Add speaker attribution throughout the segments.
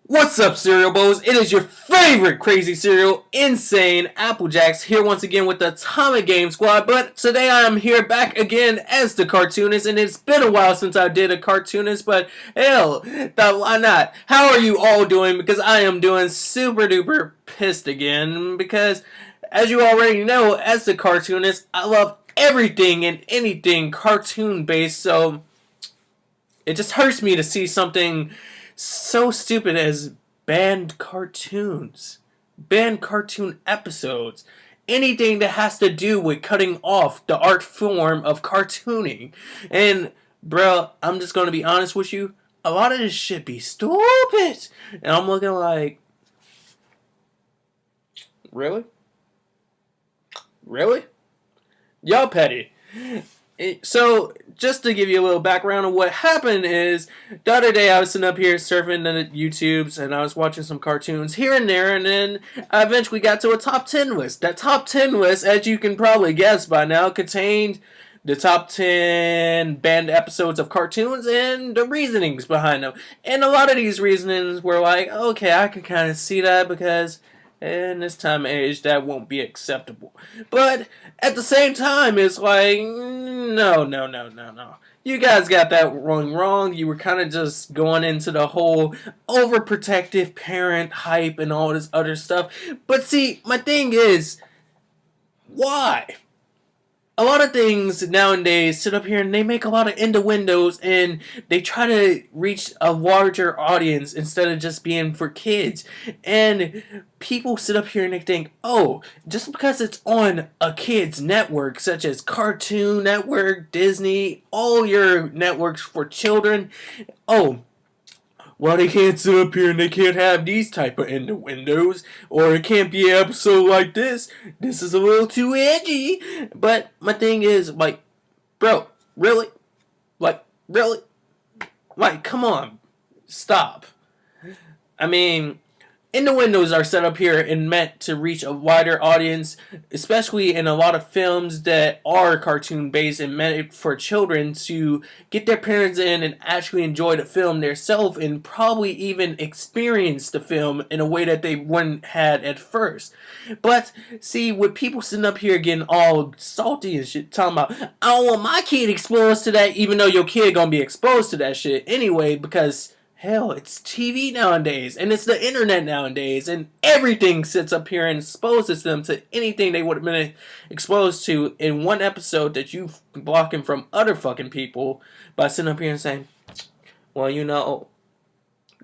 Speaker 1: What's up, cereal bowls? It is your favorite crazy cereal, InsaneAppleJackz, here once again with the Atomic Game Squad. But today I am here back again as the Cartoonist, and it's been a while since I did a Cartoonist, but hell, why not? How are you all doing? Because I am doing super duper pissed again, because as you already know, as the Cartoonist, I love everything and anything cartoon based, so it just hurts me to see something so stupid as banned cartoons, banned cartoon episodes, anything that has to do with cutting off the art form of cartooning. And, bro, I'm just gonna be honest with you, a lot of this shit be stupid. And I'm looking like, really? Really? Y'all petty. So, just to give you a little background on what happened is, the other day I was sitting up here surfing the YouTubes and I was watching some cartoons here and there, and then I eventually got to a top 10 list. That top 10 list, as you can probably guess by now, contained the top 10 banned episodes of cartoons and the reasonings behind them. And a lot of these reasonings were like, okay, I can kind of see that because in this time and age, that won't be acceptable. But at the same time, it's like, no. You guys got that wrong. You were kind of just going into the whole overprotective parent hype and all this other stuff. But see, my thing is, why? A lot of things nowadays sit up here and they make a lot of innuendos and they try to reach a larger audience instead of just being for kids. And people sit up here and they think, oh, just because it's on a kid's network such as Cartoon Network, Disney, all your networks for children, oh, well, they can't sit up here and they can't have these type of innuendos, or it can't be an episode like this. This is a little too edgy. But my thing is, like, bro, really? Like, really? Like, come on. Stop. I mean, innuendos are set up here and meant to reach a wider audience, especially in a lot of films that are cartoon based and meant for children to get their parents in and actually enjoy the film themselves and probably even experience the film in a way that they wouldn't had at first. But see, with people sitting up here getting all salty and shit, talking about, I don't want my kid exposed to that, even though your kid gonna be exposed to that shit anyway, because hell, it's TV nowadays, and it's the internet nowadays, and everything sits up here and exposes them to anything they would have been exposed to in one episode that you blocking from other fucking people by sitting up here and saying, well, you know,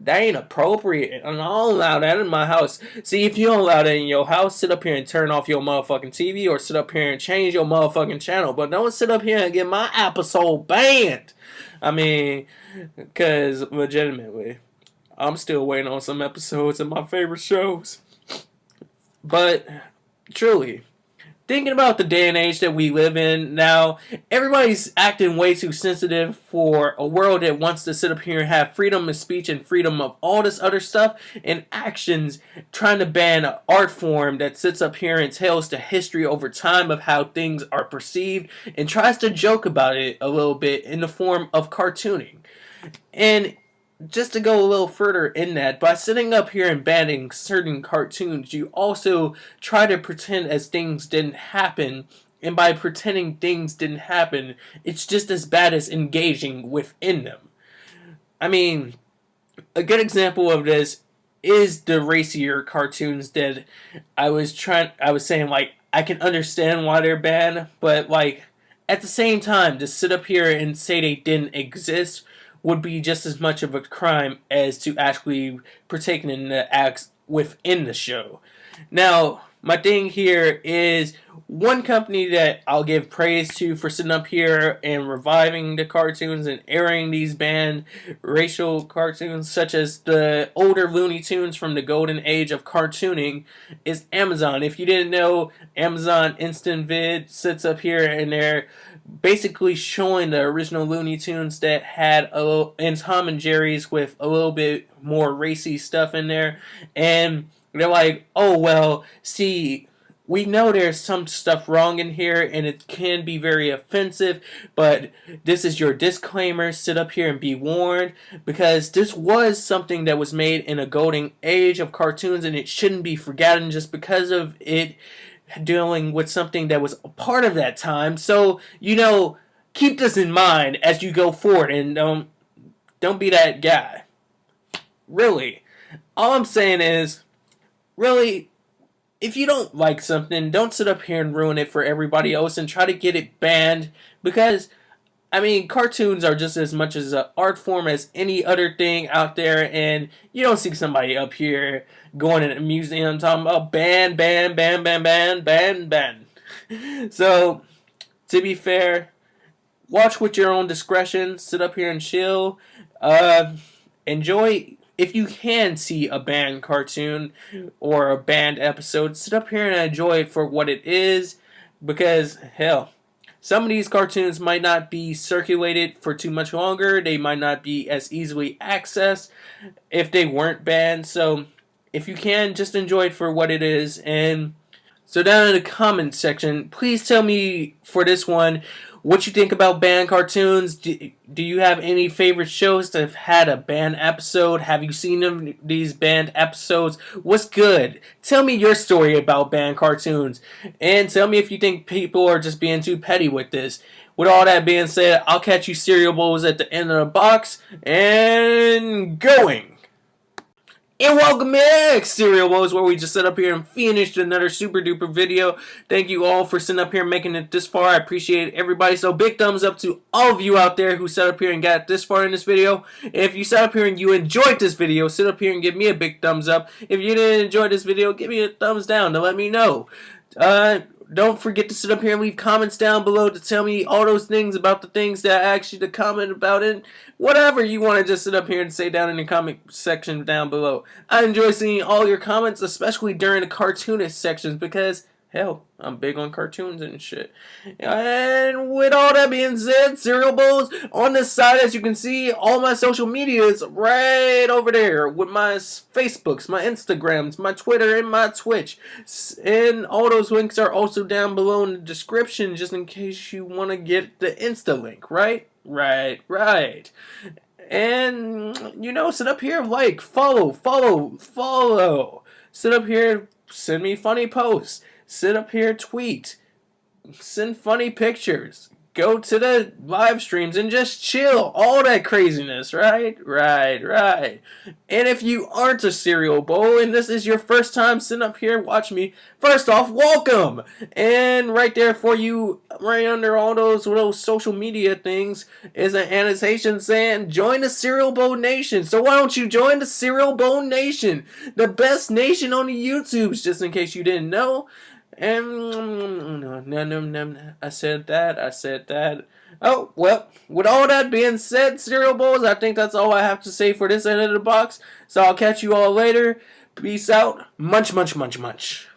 Speaker 1: that ain't appropriate, and I don't allow that in my house. See, if you don't allow that in your house, sit up here and turn off your motherfucking TV, or sit up here and change your motherfucking channel, but don't sit up here and get my episode banned. I mean, because legitimately, I'm still waiting on some episodes of my favorite shows. But truly, thinking about the day and age that we live in now, everybody's acting way too sensitive for a world that wants to sit up here and have freedom of speech and freedom of all this other stuff, and actions trying to ban an art form that sits up here and tells the history over time of how things are perceived and tries to joke about it a little bit in the form of cartooning. And just to go a little further in that, by sitting up here and banning certain cartoons, you also try to pretend as things didn't happen, and by pretending things didn't happen, it's just as bad as engaging within them. I mean, a good example of this is the racier cartoons that I was saying, like, I can understand why they're banned, but, like, at the same time, to sit up here and say they didn't exist would be just as much of a crime as to actually partaking in the acts within the show. Now, my thing here is one company that I'll give praise to for sitting up here and reviving the cartoons and airing these banned racial cartoons, such as the older Looney Tunes from the golden age of cartooning, is Amazon. If you didn't know, Amazon Instant Vid sits up here and they're basically showing the original Looney Tunes that had a little, and Tom and Jerry's with a little bit more racy stuff in there, and they're like, oh well, see, we know there's some stuff wrong in here and it can be very offensive, but this is your disclaimer. Sit up here and be warned, because this was something that was made in a golden age of cartoons and it shouldn't be forgotten just because of it dealing with something that was a part of that time. So, keep this in mind as you go forward, and don't be that guy. Really. All I'm saying is, really, if you don't like something, don't sit up here and ruin it for everybody else and try to get it banned, because, cartoons are just as much as an art form as any other thing out there, and you don't see somebody up here going in a museum talking about ban, ban, ban, ban, ban, ban, ban. So, to be fair, watch with your own discretion, sit up here and chill, enjoy. If you can see a banned cartoon or a banned episode, sit up here and enjoy it for what it is, because, hell, some of these cartoons might not be circulated for too much longer. They might not be as easily accessed if they weren't banned. So, if you can, just enjoy it for what it is. And so down in the comments section, please tell me for this one what you think about banned cartoons. Do you have any favorite shows that have had a banned episode? Have you seen these banned episodes? What's good? Tell me your story about banned cartoons. And tell me if you think people are just being too petty with this. With all that being said, I'll catch you cereal bowls at the end of the box. And going. And welcome back, Cereal Bowls, where we just sit up here and finished another super duper video. Thank you all for sitting up here and making it this far. I appreciate everybody. So big thumbs up to all of you out there who sat up here and got this far in this video. And if you sat up here and you enjoyed this video, sit up here and give me a big thumbs up. If you didn't enjoy this video, give me a thumbs down to let me know. Don't forget to sit up here and leave comments down below to tell me all those things about the things that I asked you to comment about it. Whatever you want to just sit up here and say down in the comment section down below. I enjoy seeing all your comments, especially during the cartoonist sections, because, hell, I'm big on cartoons and shit. And with all that being said, Cereal Bowls, on this side, as you can see, all my social media is right over there with my Facebooks, my Instagrams, my Twitter, and my Twitch. And all those links are also down below in the description, just in case you want to get the Insta link, right? Right. And, sit up here, like, follow. Sit up here, send me funny posts. Sit up here, tweet, send funny pictures, go to the live streams and just chill. All that craziness, right? And if you aren't a Cereal Bowl and this is your first time sitting up here watching me, first off, welcome. And right there for you, right under all those little social media things, is an annotation saying join the Cereal Bowl Nation. So why don't you join the Cereal Bowl Nation, the best nation on the YouTubes, just in case you didn't know. And no, I said that. Oh, well, with all that being said, Cereal Bowls, I think that's all I have to say for this end of the box. So I'll catch you all later. Peace out. Munch.